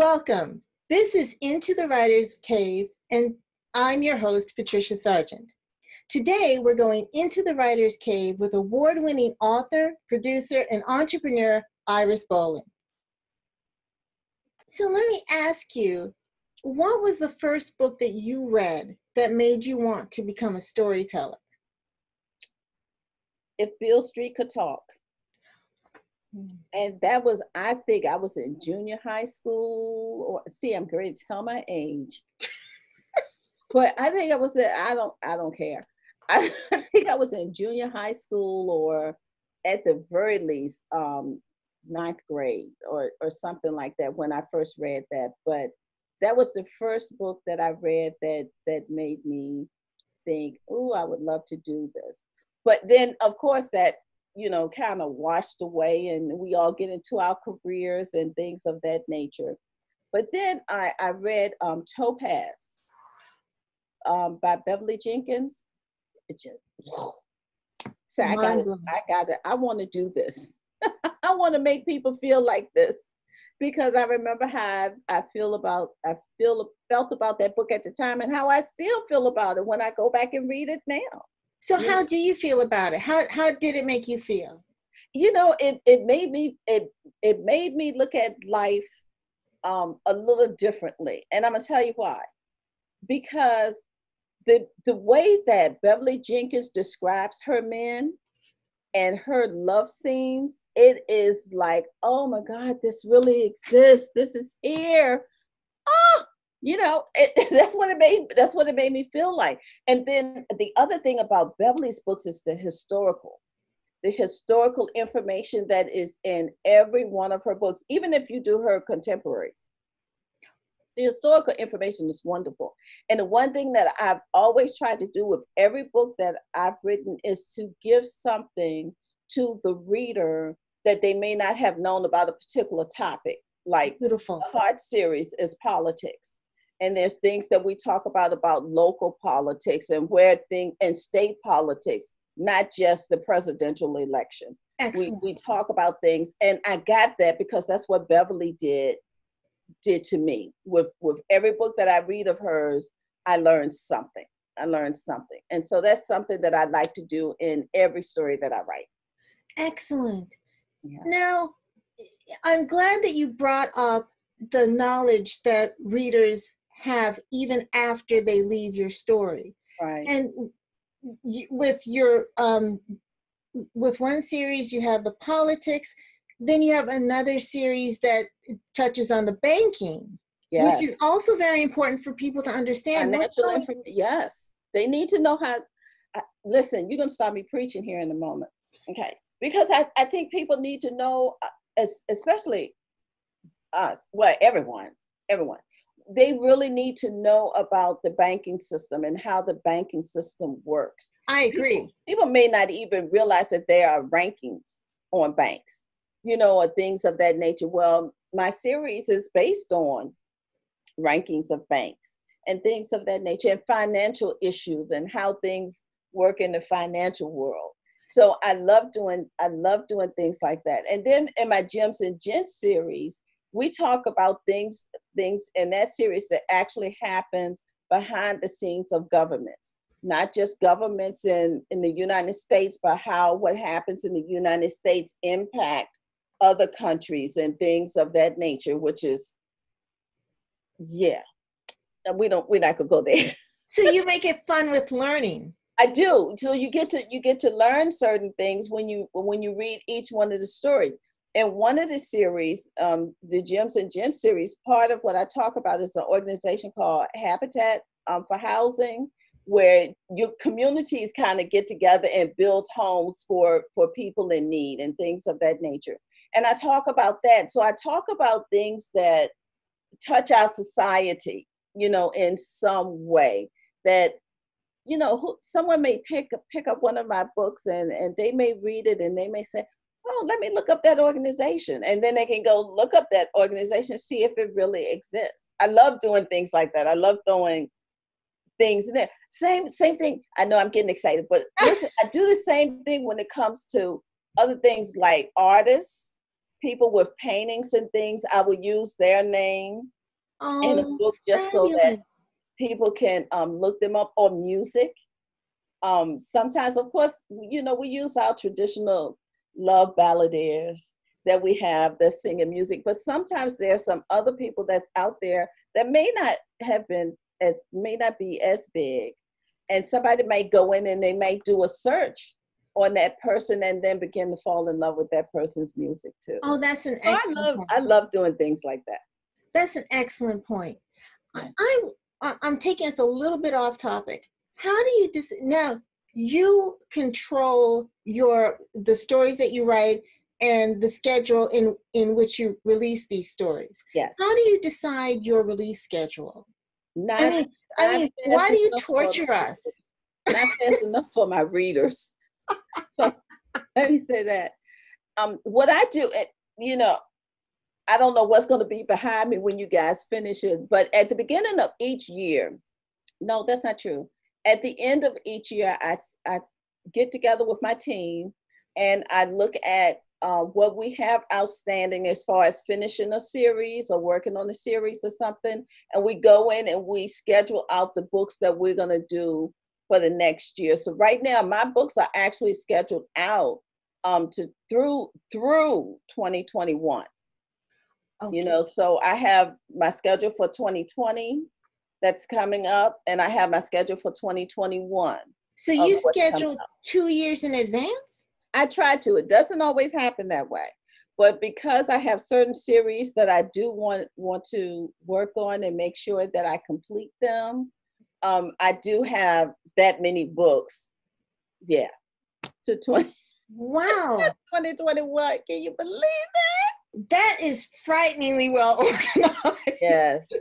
Welcome. This is Into the Writer's Cave, and I'm your host, Patricia Sargent. Today, we're going into the writer's cave with award-winning author, producer, and entrepreneur, Iris Boland. So let me ask you, what was the first book that you read that made you want to become a storyteller? If Beale Street Could Talk. And that was, I think I was in junior high school, or see, I'm going to tell my age. But I think I was I don't care. I think I was in junior high school, or at the very least, ninth grade or something like that when I first read that. But that was the first book that I read that made me think, oh, I would love to do this. But then, of course, that, kind of washed away, and we all get into our careers and things of that nature. But then I read Topaz by Beverly Jenkins. It just, so I want to do this. I want to make people feel like this, because I remember how I felt about that book at the time, and how I still feel about it when I go back and read it now. So how do you feel about it? How did it make you feel? It made me look at life a little differently, and I'm gonna tell you why. Because the way that Beverly Jenkins describes her men and her love scenes, it is like, oh my God, this really exists. This is here. Oh, that's what it made me feel like. And then the other thing about Beverly's books is the historical information that is in every one of her books, even if you do her contemporaries. The historical information is wonderful. And the one thing that I've always tried to do with every book that I've written is to give something to the reader that they may not have known about a particular topic. Like Beautiful. The Heart series is politics. And there's things that we talk about local politics and and state politics, not just the presidential election. Excellent. We talk about things, and I got that because that's what Beverly did to me. With every book that I read of hers, I learned something. And so that's something that I like to do in every story that I write. Excellent. Yeah. Now, I'm glad that you brought up the knowledge that readers have even after they leave your story. Right. And with your with one series you have the politics, then you have another series that touches on the banking, yes, which is also very important for people to understand. Yes, they need to know how. Listen, you're gonna start me preaching here in a moment, okay? Because I think people need to know, especially us, well, everyone. They really need to know about the banking system and how the banking system works. I agree. People may not even realize that there are rankings on banks, or things of that nature. Well, my series is based on rankings of banks and things of that nature, and financial issues and how things work in the financial world. So I love doing things like that. And then in my Gems and Gents series, we talk about things in that series that actually happens behind the scenes of governments, not just governments in the United States, but how what happens in the United States impact other countries and things of that nature, which is, yeah, we're not gonna go there. So you make it fun with learning. I do. So you get to learn certain things when you read each one of the stories. And one of the series, the Gems and Gents series, part of what I talk about is an organization called Habitat for Housing, where your communities kind of get together and build homes for people in need and things of that nature. And I talk about that. So I talk about things that touch our society, in some way that, someone may pick up one of my books and they may read it and they may say, oh, let me look up that organization. And then they can go look up that organization and see if it really exists. I love doing things like that. I love throwing things in there. Same thing. I know I'm getting excited, but listen, I do the same thing when it comes to other things like artists, people with paintings and things, I would use their name in a Oh, book just so that fabulous. people can look them up, or music. Sometimes, of course, we use our traditional love balladeers that we have that sing in music, but sometimes there's some other people that's out there that may not be as big, and somebody might go in and they might do a search on that person and then begin to fall in love with that person's music too. Oh, that's an So excellent point. I love doing things like that. That's an excellent point. I'm taking us a little bit off topic. How do you now you control the stories that you write and the schedule in which you release these stories. Yes. How do you decide your release schedule? Not I mean, why do you torture us? Not fast enough for my readers. So let me say that. What I do, I don't know what's going to be behind me when you guys finish it, but at the beginning of each year, no, that's not true. At the end of each year, I get together with my team and I look at what we have outstanding as far as finishing a series or working on a series or something. And we go in and we schedule out the books that we're going to do for the next year. So right now, my books are actually scheduled out through 2021. Okay. So I have my schedule for 2020 that's coming up, and I have my schedule for 2021. So you schedule 2 years in advance? I try to. It doesn't always happen that way. But because I have certain series that I do want to work on and make sure that I complete them, I do have that many books. Yeah. To 20. Wow. 2021. Can you believe that? That is frighteningly well organized. Yes.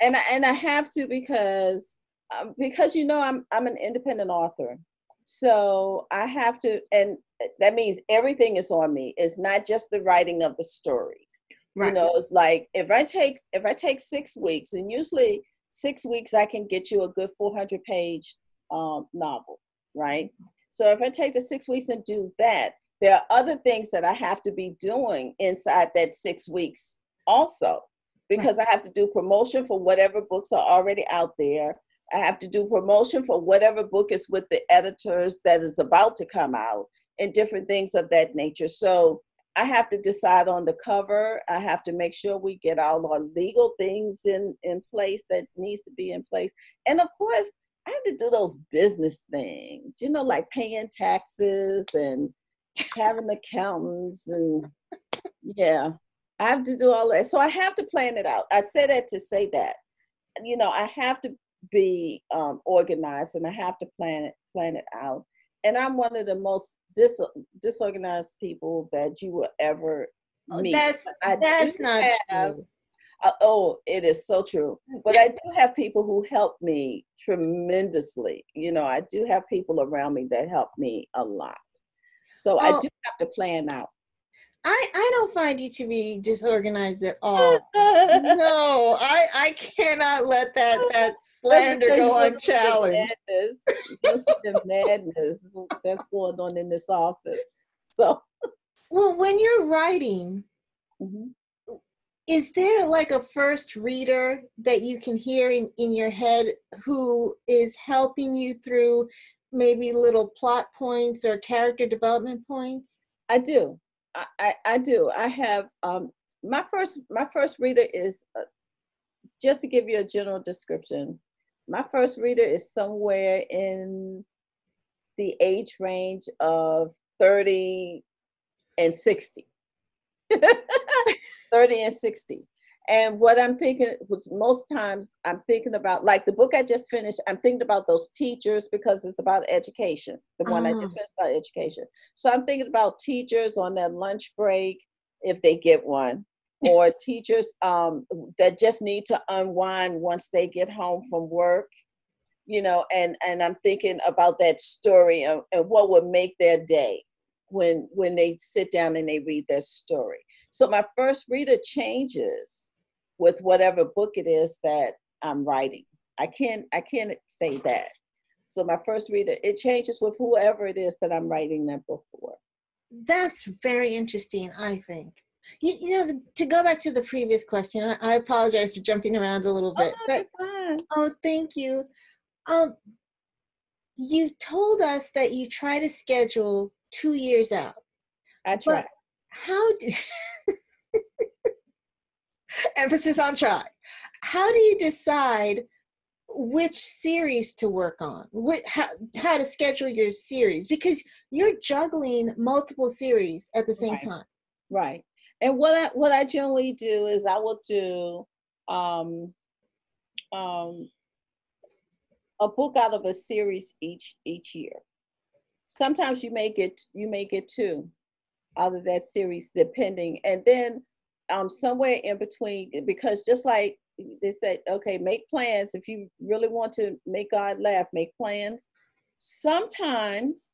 And I have to because I'm an independent author. So I have to, and that means everything is on me. It's not just the writing of the stories. Right. It's like if I take 6 weeks, and usually 6 weeks I can get you a good 400-page novel, right? So if I take the 6 weeks and do that, there are other things that I have to be doing inside that 6 weeks also, because I have to do promotion for whatever books are already out there. I have to do promotion for whatever book is with the editors that is about to come out and different things of that nature. So I have to decide on the cover. I have to make sure we get all our legal things in place that needs to be in place. And of course, I have to do those business things, like paying taxes and having accountants and yeah, I have to do all that. So I have to plan it out. I say that to say that, I have to be organized and I have to plan it out. And I'm one of the most disorganized people that you will ever meet. That's not true. It is so true. But I do have people who help me tremendously. I do have people around me that help me a lot. So I do have to plan out. I don't find you to be disorganized at all. No, I cannot let that slander go unchallenged. The madness that's going on in this office. So, well, when you're writing, is there like a first reader that you can hear in your head who is helping you through maybe little plot points or character development points? I do. I do. I have my first reader is just to give you a general description. My first reader is somewhere in the age range of 30 and 60. 30 and 60. And what I'm thinking was most times I'm thinking about, like the book I just finished, I'm thinking about those teachers because it's about education. The one I just finished about education. So I'm thinking about teachers on their lunch break, if they get one, or teachers that just need to unwind once they get home from work, and I'm thinking about that story and what would make their day when they sit down and they read that story. So my first reader changes with whatever book it is that I'm writing. I can't say that. So my first reader, it changes with whoever it is that I'm writing that book for. That's very interesting, I think. To go back to the previous question, I apologize for jumping around a little bit, but thank you. You told us that you try to schedule 2 years out. I try. But how do emphasis on try? How do you decide which series to work on? How to schedule your series? Because you're juggling multiple series at the same time. Right. And what I generally do is I will do a book out of a series each year. Sometimes you may get 2 out of that series, depending. And then somewhere in between, because just like they said, okay, make plans. If you really want to make God laugh, make plans. Sometimes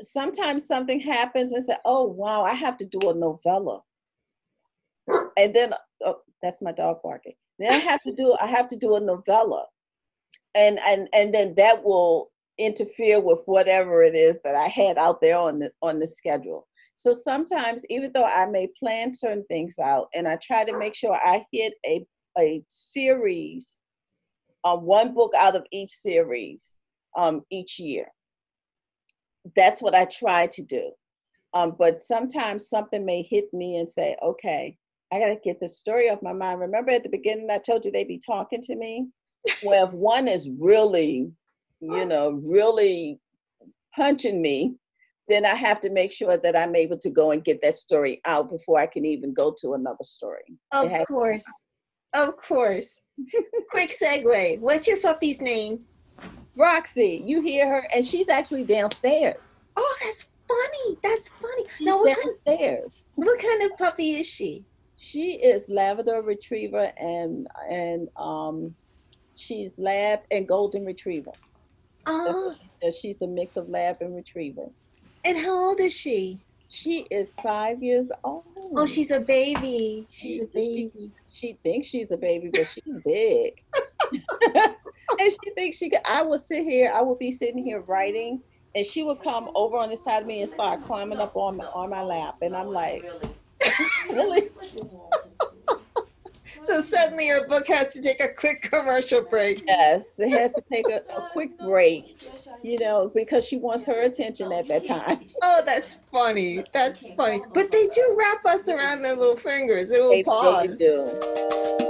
something happens and say, oh wow, I have to do a novella. And then that's my dog barking. Then I have to do a novella. And then that will interfere with whatever it is that I had out there on the schedule. So sometimes, even though I may plan certain things out, and I try to make sure I hit a series, one book out of each series each year. That's what I try to do. But sometimes something may hit me and say, okay, I got to get the story off my mind. Remember at the beginning, I told you they'd be talking to me? Well, if one is really, really punching me, then I have to make sure that I'm able to go and get that story out before I can even go to another story. Of course. Quick segue. What's your puppy's name? Roxy. You hear her, and she's actually downstairs. Oh, that's funny. She's downstairs. What kind of puppy is she? She is Labrador Retriever and she's Lab and Golden Retriever. Oh. She's a mix of Lab and Retriever. And how old is she? She is 5 years old. Oh, she's a baby. She's a baby. She thinks she's a baby, but she's big. And she thinks I will be sitting here writing, and she would come over on the side of me and start climbing up on my lap. And I'm like, really? So suddenly your book has to take a quick commercial break. Yes, it has to take a quick break, because she wants her attention at that time. Oh, that's funny. But they do wrap us around their little fingers, their little paws. They do.